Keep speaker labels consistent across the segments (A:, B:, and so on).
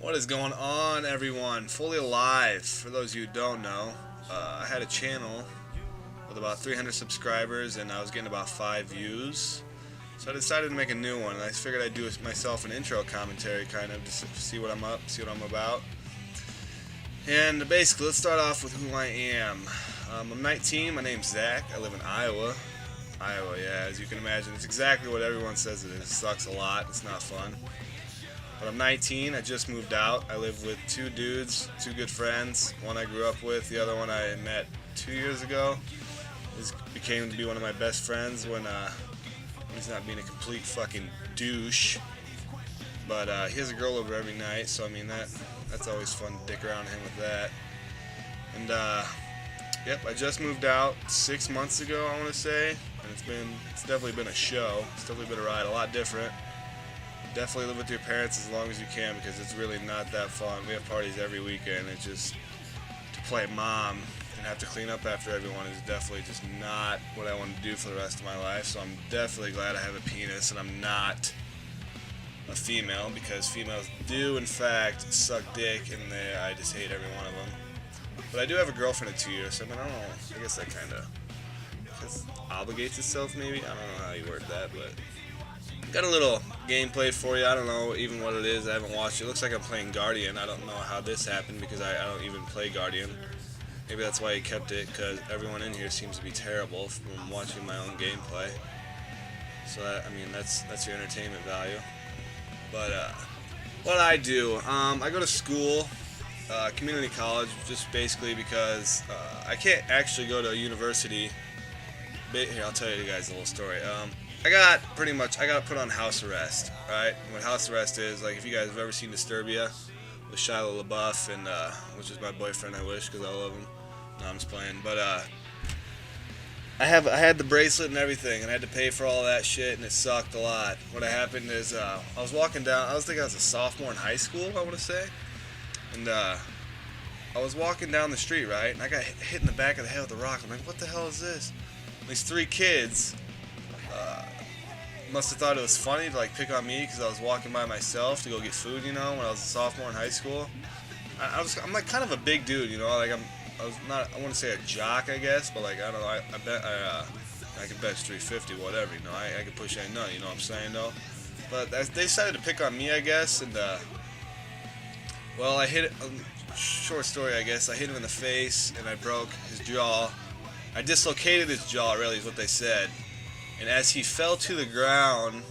A: What is going on, everyone? Fully alive. For those of you who don't know, I had a channel with about 300 subscribers and I was getting about 5 views. So I decided to make a new one, and I figured I'd do myself an intro commentary, kind of, just to see what I'm up, see what I'm about. And basically, let's start off with who I am. I'm 19, my name's Zach, I live in Iowa. Iowa, yeah, as you can imagine, it's exactly what everyone says it is. It sucks a lot, it's not fun. But I'm 19, I just moved out. I live with 2 dudes, 2 good friends. One I grew up with, the other one I met 2 years ago. He became to be one of my best friends when he's not being a complete fucking douche. But he has a girl over every night, so I mean that's always fun to dick around him with that. And yep, I just moved out 6 months ago, I want to say, and it's definitely been a show. It's definitely been a ride, a lot different. Definitely live with your parents as long as you can, because it's really not that fun. We have parties every weekend. It's just to play mom and have to clean up after everyone is definitely just not what I want to do for the rest of my life. So I'm definitely glad I have a penis and I'm not a female, because females do in fact suck dick, and I just hate every one of them. But I do have a girlfriend of 2 years, so I mean, I don't know. I guess that kind of obligates itself, maybe. I don't know how you word that, but. Got a little gameplay for you. I don't know even what it is. I haven't watched it. It looks like I'm playing Guardian. I don't know how this happened, because I don't even play Guardian. Maybe that's why he kept it, because everyone in here seems to be terrible from watching my own gameplay. So I mean, that's your entertainment value. But what I do, I go to school, community college, just basically because I can't actually go to a university. Here, I'll tell you guys a little story. I got put on house arrest, right? What house arrest is, like, if you guys have ever seen Disturbia with Shia LaBeouf, and which is my boyfriend, I wish, because I love him. No, I'm just playing. But I had the bracelet and everything, and I had to pay for all that shit, and it sucked a lot. What happened is I was walking down. I was a sophomore in high school, I want to say, and I was walking down the street, right? And I got hit in the back of the head with a rock. I'm like, what the hell is this? And these 3 kids. Must have thought it was funny to like pick on me because I was walking by myself to go get food, when I was a sophomore in high school. I'm like kind of a big dude, like I was not, I want to say a jock, I guess, but like I don't know, I bet I can bench 350, whatever, I can push any nut, you know what I'm saying though. But they decided to pick on me, I guess, and well, I hit it. Short story, I guess. I hit him in the face and I broke his jaw. I dislocated his jaw, really, is what they said. And as he fell to the ground,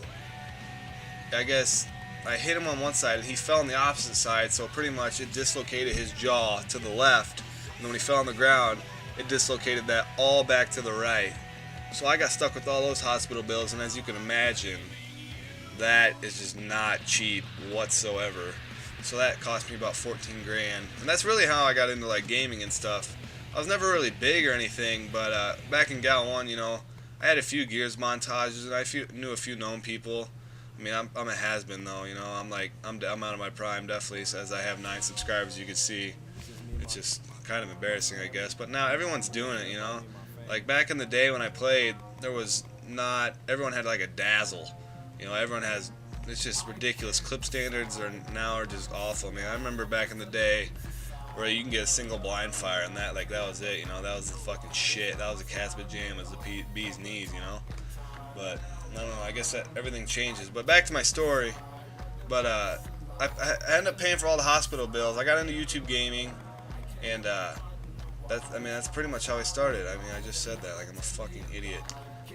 A: I guess I hit him on one side and he fell on the opposite side, so pretty much it dislocated his jaw to the left. And then when he fell on the ground, it dislocated that all back to the right. So I got stuck with all those hospital bills, and as you can imagine, that is just not cheap whatsoever. So that cost me about 14 grand. And that's really how I got into like gaming and stuff. I was never really big or anything, but back in Gal 1, I had a few Gears montages, and I knew a few known people. I mean, I'm a has-been though, I'm out of my prime, definitely, as I have 9 subscribers, you can see. It's just kind of embarrassing, I guess. But now everyone's doing it, Like back in the day when I played, everyone had like a dazzle. Everyone has, it's just ridiculous. Clip standards now are just awful. I mean, I remember back in the day where you can get a single blind fire, and that was it, that was the fucking shit. That was the cat's pajamas, the bee's knees, But I don't know, I guess that everything changes. But back to my story. But I ended up paying for all the hospital bills. I got into YouTube gaming, and that's pretty much how I started. I mean, I just said that like I'm a fucking idiot.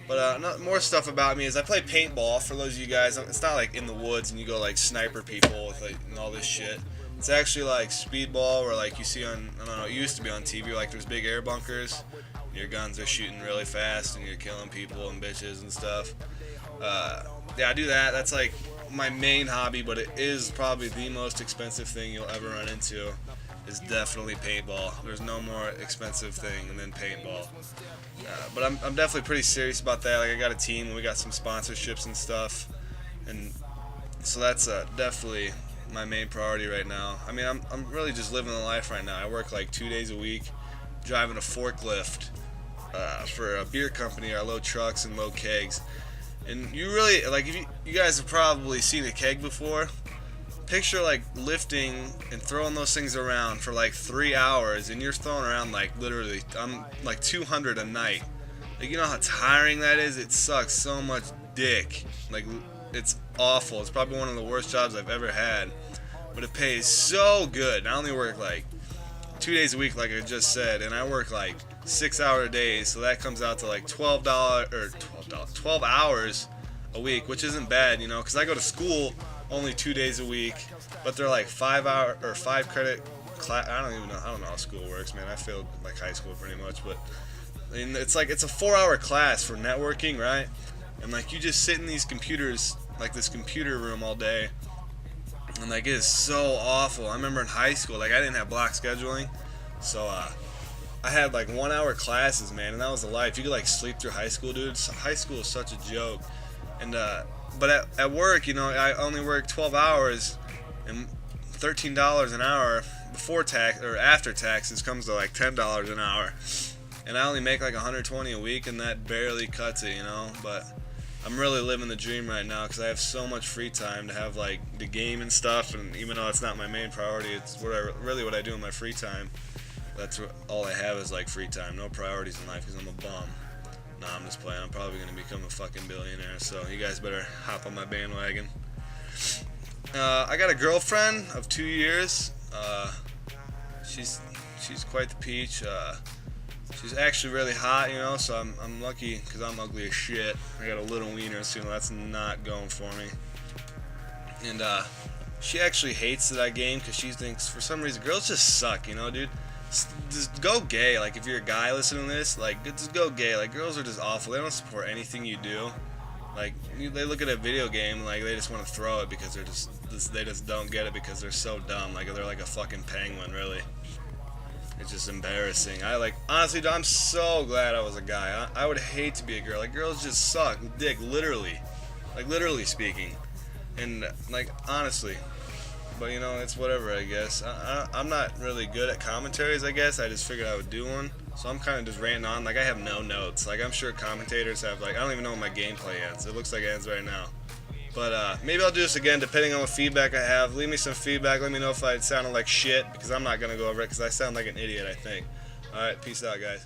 A: But more stuff about me is I play paintball. For those of you guys, it's not like in the woods and you go like sniper people with like and all this shit. It's actually like speedball, where like you see on, I don't know, it used to be on TV, like there's big air bunkers, and your guns are shooting really fast, and you're killing people and bitches and stuff. Yeah, I do that. That's like my main hobby, but it is probably the most expensive thing you'll ever run into, is definitely paintball. There's no more expensive thing than paintball. But I'm definitely pretty serious about that. Like I got a team, and we got some sponsorships and stuff, and so that's definitely my main priority right now. I mean, I'm really just living the life right now. I work like 2 days a week, driving a forklift for a beer company. I load trucks and load kegs. And you really, like, if you guys have probably seen a keg before. picture like lifting and throwing those things around for like 3 hours, and you're throwing around like literally, I'm like 200 a night. Like, you know how tiring that is? It sucks so much dick. Like, it's awful. It's probably one of the worst jobs I've ever had. But it pays so good. And I only work like 2 days a week, like I just said, and I work like 6-hour days, so that comes out to like $12 or $12 hours a week, which isn't bad, you know, because I go to school only 2 days a week, but they're like 5-hour or 5 credit class. I don't know how school works, man. I failed like high school pretty much, but I mean, it's like it's a 4-hour class for networking, right? And like you just sit in these computers, like this computer room all day, and like it is so awful. I remember in high school, like I didn't have block scheduling, so I had like 1-hour classes, man, and that was the life. You could like sleep through high school, dude. High school is such a joke. And but at work, you know, I only work 12 hours, and $13 an hour before tax or after taxes comes to like $10 an hour. And I only make like 120 a week, and that barely cuts it, you know. But I'm really living the dream right now because I have so much free time to have like the game and stuff. And even though it's not my main priority, it's what I do in my free time. That's all I have is like free time, no priorities in life because I'm a bum. Nah, I'm just playing. I'm probably gonna become a fucking billionaire. So you guys better hop on my bandwagon. I got a girlfriend of 2 years. She's quite the peach. She's actually really hot, you know, so I'm lucky because I'm ugly as shit. I got a little wiener, so you know, that's not going for me. And she actually hates that I game because she thinks for some reason girls just suck, you know, dude. Just go gay. Like if you're a guy listening to this, like just go gay. Like girls are just awful. They don't support anything you do. Like they look at a video game, like they just want to throw it because they just don't get it because they're so dumb. Like they're like a fucking penguin, really. It's just embarrassing. Honestly, I'm so glad I was a guy. I would hate to be a girl. Like, girls just suck. Dick, literally. Like, literally speaking. And, like, honestly. But, you know, it's whatever, I guess. I'm not really good at commentaries, I guess. I just figured I would do one. So I'm kind of just ranting on. Like, I have no notes. Like, I'm sure commentators have, like, I don't even know when my gameplay ends. It looks like it ends right now. But maybe I'll do this again depending on what feedback I have. Leave me some feedback. Let me know if I sounded like shit because I'm not going to go over it because I sound like an idiot, I think. Alright, peace out, guys.